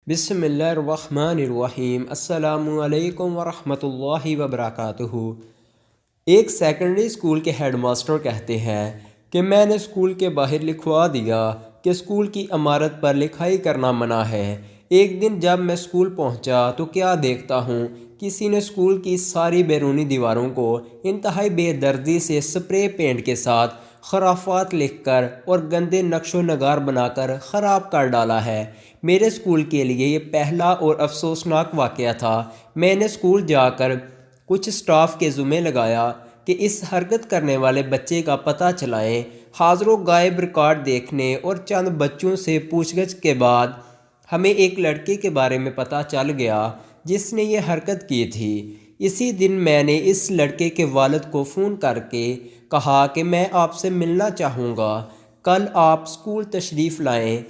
بسم اللہ الرحمن الرحیم۔ السلام علیکم ورحمۃ اللہ وبرکاتہ۔ ایک سیکنڈری اسکول کے ہیڈ ماسٹر کہتے ہیں کہ میں نے اسکول کے باہر لکھوا دیا کہ اسکول کی عمارت پر لکھائی کرنا منع ہے۔ ایک دن جب میں اسکول پہنچا تو کیا دیکھتا ہوں، کسی نے اسکول کی ساری بیرونی دیواروں کو انتہائی بے دردی سے سپرے پینٹ کے ساتھ خرافات لکھ کر اور گندے نقش و نگار بنا کر خراب کر ڈالا ہے۔ میرے اسکول کے لیے یہ پہلا اور افسوسناک واقعہ تھا۔ میں نے اسکول جا کر کچھ اسٹاف کے ذمہ لگایا کہ اس حرکت کرنے والے بچے کا پتہ چلائیں۔ حاضر و غائب ریکارڈ دیکھنے اور چند بچوں سے پوچھ گچھ کے بعد ہمیں ایک لڑکے کے بارے میں پتہ چل گیا جس نے یہ حرکت کی تھی۔ اسی دن میں نے اس لڑکے کے والد کو فون کر کے کہا کہ میں آپ سے ملنا چاہوں گا، کل آپ اسکول تشریف لائیں۔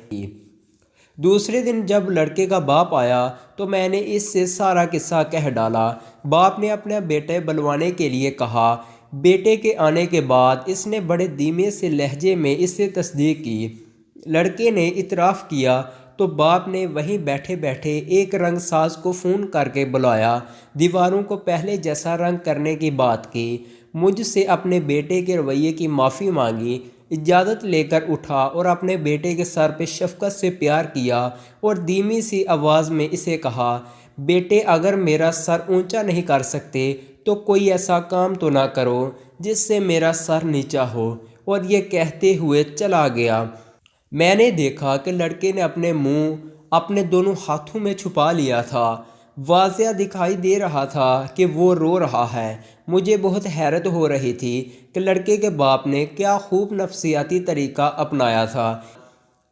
دوسرے دن جب لڑکے کا باپ آیا تو میں نے اس سے سارا قصہ کہہ ڈالا۔ باپ نے اپنے بیٹے بلوانے کے لیے کہا۔ بیٹے کے آنے کے بعد اس نے بڑے دھیمے سے لہجے میں اس سے تصدیق کی۔ لڑکے نے اعتراف کیا تو باپ نے وہیں بیٹھے بیٹھے ایک رنگ ساز کو فون کر کے بلایا، دیواروں کو پہلے جیسا رنگ کرنے کی بات کی، مجھ سے اپنے بیٹے کے رویے کی معافی مانگی، اجازت لے کر اٹھا اور اپنے بیٹے کے سر پہ شفقت سے پیار کیا اور دھیمی سی آواز میں اسے کہا، بیٹے اگر میرا سر اونچا نہیں کر سکتے تو کوئی ایسا کام تو نہ کرو جس سے میرا سر نیچا ہو، اور یہ کہتے ہوئے چلا گیا۔ میں نے دیکھا کہ لڑکے نے اپنے منہ اپنے دونوں ہاتھوں میں چھپا لیا تھا۔ واضح دکھائی دے رہا تھا کہ وہ رو رہا ہے۔ مجھے بہت حیرت ہو رہی تھی کہ لڑکے کے باپ نے کیا خوب نفسیاتی طریقہ اپنایا تھا۔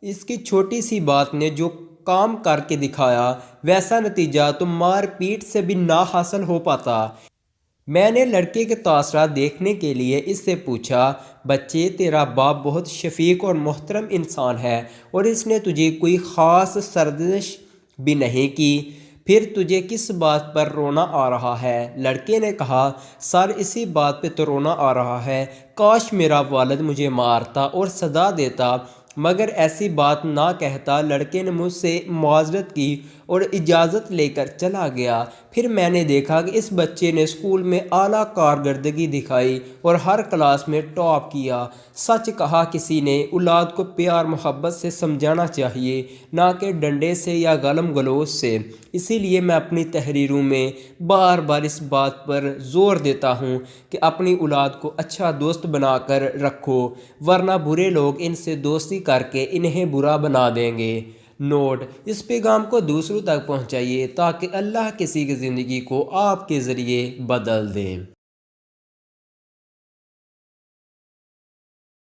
اس کی چھوٹی سی بات نے جو کام کر کے دکھایا، ویسا نتیجہ تو مار پیٹ سے بھی نہ حاصل ہو پاتا۔ میں نے لڑکے کے تاثرات دیکھنے کے لیے اس سے پوچھا، بچے تیرا باپ بہت شفیق اور محترم انسان ہے اور اس نے تجھے کوئی خاص سرزنش بھی نہیں کی، پھر تجھے کس بات پر رونا آ رہا ہے؟ لڑکے نے کہا، سر اسی بات پہ تو رونا آ رہا ہے، کاش میرا والد مجھے مارتا اور سزا دیتا مگر ایسی بات نہ کہتا۔ لڑکے نے مجھ سے معذرت کی اور اجازت لے کر چلا گیا۔ پھر میں نے دیکھا کہ اس بچے نے اسکول میں اعلیٰ کارکردگی دکھائی اور ہر کلاس میں ٹاپ کیا۔ سچ کہا، کسی نے اولاد کو پیار محبت سے سمجھانا چاہیے، نہ کہ ڈنڈے سے یا گالم گلوچ سے۔ اسی لیے میں اپنی تحریروں میں بار بار اس بات پر زور دیتا ہوں کہ اپنی اولاد کو اچھا دوست بنا کر رکھو، ورنہ برے لوگ ان سے دوستی کر کے انہیں برا بنا دیں گے۔ نوٹ: اس پیغام کو دوسروں تک پہنچائیے تاکہ اللہ کسی کی زندگی کو آپ کے ذریعے بدل دیں۔